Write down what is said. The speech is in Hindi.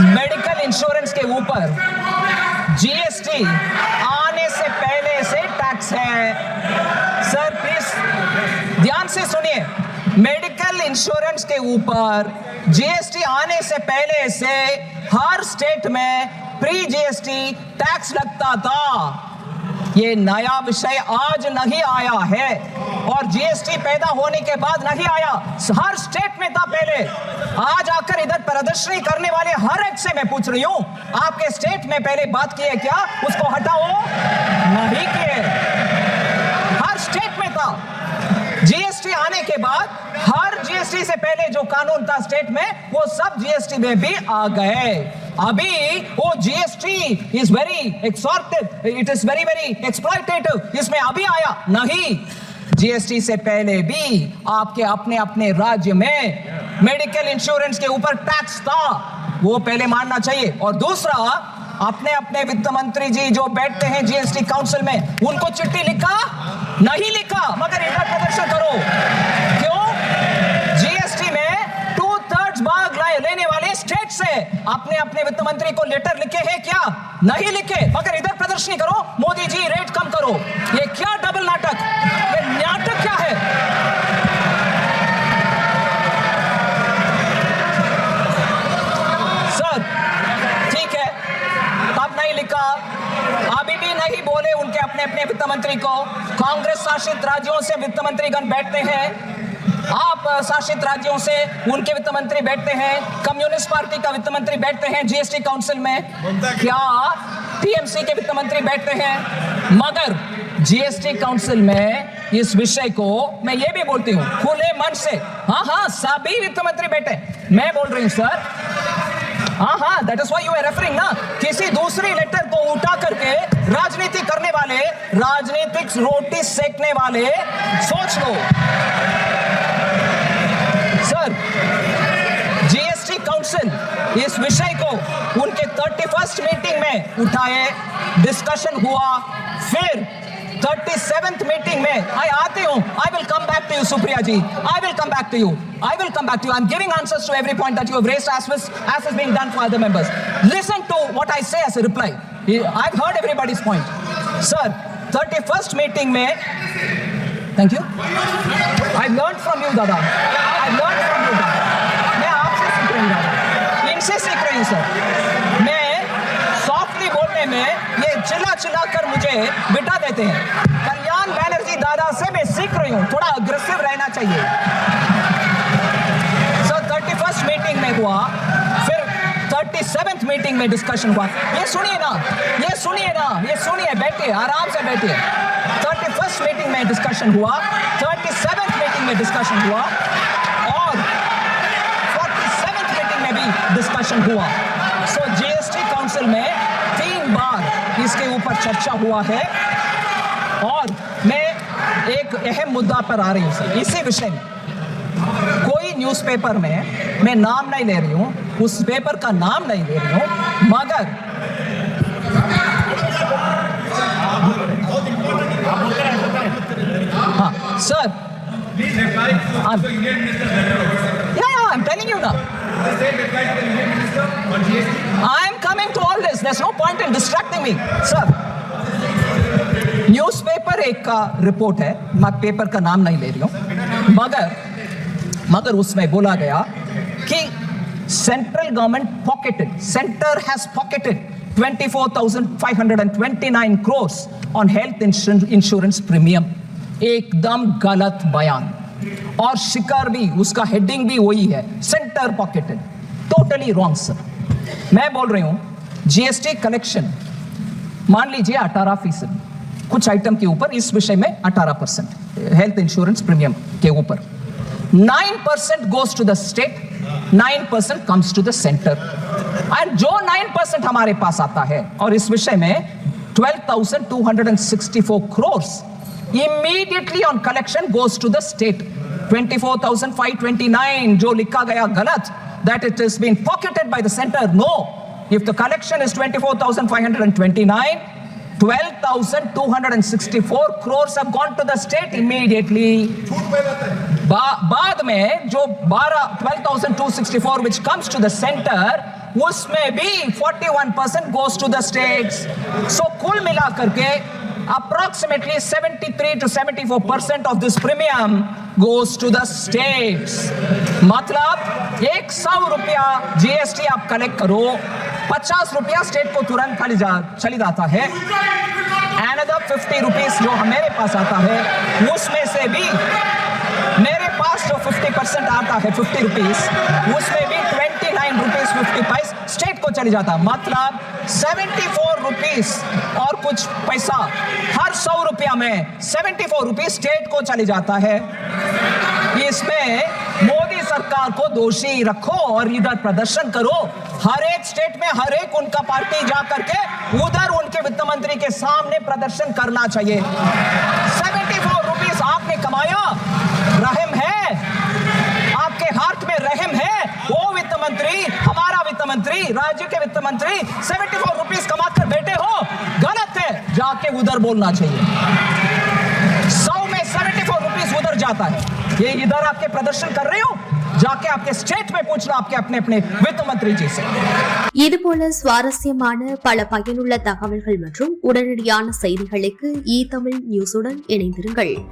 मेडिकल इंश्योरेंस के ऊपर जीएसटी आने से पहले से टैक्स है। सर प्लीज ध्यान से सुनिए, मेडिकल इंश्योरेंस के ऊपर जीएसटी आने से पहले से हर स्टेट में प्री जीएसटी टैक्स लगता था। ये नया विषय आज नहीं आया है और जीएसटी पैदा होने के बाद नहीं आया, हर स्टेट में था पहले। आज आकर इधर प्रदर्शनी करने वाले हर एक से मैं पूछ रही हूं, आपके स्टेट में पहले बात किए क्या? उसको हटाओ, नहीं किए। हर स्टेट में था। जीएसटी आने के बाद हर जीएसटी से पहले जो कानून था स्टेट में, वो सब जीएसटी में भी आ गए। अभी वो GST is very extortive, it is very very exploitative, इसमें अभी आया नहीं। जीएसटी से पहले भी आपके अपने अपने राज्य में मेडिकल इंश्योरेंस के ऊपर टैक्स था, वो पहले मानना चाहिए। और दूसरा, अपने अपने वित्त मंत्री जी जो बैठते हैं जीएसटी काउंसिल में, उनको चिट्ठी लिखा? नहीं लिखा, मगर इधर प्रदर्शन करो। क्यों? जीएसटी में 2/3 भाग लेने वाले स्टेट से अपने अपने वित्त मंत्री को लेटर लिखे हैं क्या? नहीं लिखे, मगर इधर प्रदर्शनी करो, मोदी जी रेट कम करो। ये क्या डबल नाटक, ये नाटक क्या है? सर ठीक है, तब नहीं लिखा, अभी भी नहीं बोले उनके अपने अपने वित्त मंत्री को। कांग्रेस शासित राज्यों से वित्त मंत्रीगण बैठते हैं, आप शासित राज्यों से उनके वित्त मंत्री बैठते हैं, कम्युनिस्ट पार्टी का वित्त मंत्री बैठते हैं जीएसटी काउंसिल में, क्या टीएमसी के वित्त मंत्री बैठते हैं? मगर जीएसटी काउंसिल में इस विषय को मैं ये भी बोलती हूँ खुले मन से, हाँ सभी वित्त मंत्री बैठे। मैं बोल रही हूँ सर, हाँ that is why you are referring ना, किसी दूसरी लेटर को उठा करके राजनीति करने वाले, राजनीतिक रोटी सेकने वाले, सोच लो सर। जीएसटी काउंसिल इस विषय को उनके 31st मीटिंग में उठाए, डिस्कशन हुआ, फिर 37th मीटिंग में आते हूं। I will come back to you, Supriya ji. I will come back to you. I'm giving answers to every point that you have raised as is being done for other members. Listen to what I say as a reply. I've heard everybody's point. Sir, 31st meeting में, thank you. I learned from you, Dada. मैं आपसे सीख रही हूँ दादा, इनसे सीख रही हूँ सर। मैं सॉफ्टली बोलने में ये चिल्ला कर मुझे बिठा देते हैं। कल्याण बैनर्जी दादा से मैं सीख रही हूँ, थोड़ा अग्रेसिव रहना चाहिए। सर 31st मीटिंग में हुआ, फिर 37th मीटिंग में डिस्कशन हुआ। ये सुनिए, बैठिए, आराम से बैठिए। 31st मीटिंग में डिस्कशन हुआ, 37th मीटिंग में डिस्कशन हुआ और 47th मीटिंग में भी डिस्कशन हुआ। सो जीएसटी काउंसिल में 3 बार इसके ऊपर चर्चा हुआ है और मैं एक अहम मुद्दा पर आ रही हूँ सर, इसी विषय में। कोई न्यूज़पेपर में मैं नाम नहीं ले रही हूँ, उस पेपर का नाम नहीं ले रही हूँ, मगर हाँ sir, I'm telling you now. I'm coming to all this. There's no point in distracting me, sir. Newspaper एक का रिपोर्ट है, मैं पेपर का नाम नहीं ले रही हूँ, मगर उसमें बोला गया कि central government centre has pocketed 24,529 crores on health insurance premium। एकदम गलत बयान, और शिकार भी, उसका हेडिंग भी वही है, centre pocketed, totally wrong sir. मैं बोल रही हूं जीएसटी कलेक्शन मान लीजिए 18%, कुछ आइटम के ऊपर, इस विषय में 18% हेल्थ इंश्योरेंस प्रीमियम के ऊपर, 9% goes to the state, 9% comes to the centre, and जो 9% हमारे पास आता है, और इस विषय में 12,264 crores immediately on collection goes to the state। 24,529 जो लिखा गया गलत, that it has been pocketed by the center, no, if the collection is 24,529, 12,264 crores have gone to the state immediately। बाद में जो 12,264 which comes to the center, उसमें भी 41% goes to the states. So कुल मिलाकर के approximately 73 to 74% of this premium goes to the states. मतलब 100 रुपया GST आप कलेक्ट करो, 50 रुपया स्टेट को तुरंत चली जाता है. Another 50 rupees जो मेरे पास आता है, उसमें से भी मेरे पास जो 50% आता है 50 रुपीस, उसमें भी 29 रुपीस 50 पैसे स्टेट को चली जाता. मतलब 74 रुपीस और कुछ पैसा हर 100 रुपया में 74 रुपीस स्टेट को चली जाता है. इसमें मोदी सरकार को दोषी रखो और इधर प्रदर्शन करो. हर एक स्टेट में हर एक उनका पार्टी जा करके उधर उनके वित्त मंत्री के सामने प्रदर्शन करना चाहिए. 74 रुपीस आपने कमाया, रहम है आपके हाथ में, रहम है. वो वित्त मंत्री, हमारा वित्त मंत्री, राज्य के वित्त मंत्री 74 रुपीस कमाकर बैठे हो, गलत है. जाके उधर बोलना चाहिए. 100 में 74 रुपीस उधर जाता है. ये इधर आपके प्रदर्शन कर रहे हो, जाके आपके स्टेट में पूछना आपके अपने अपने वित्त मंत्री जी से. இதுபோல சுவாரஸ்யமான பல பயனுள்ள தகவல்கள் மற்றும் உடனடியான செய்திகளுக்கு தமிழ் நியூஸுடன் இணைந்திருங்கள்.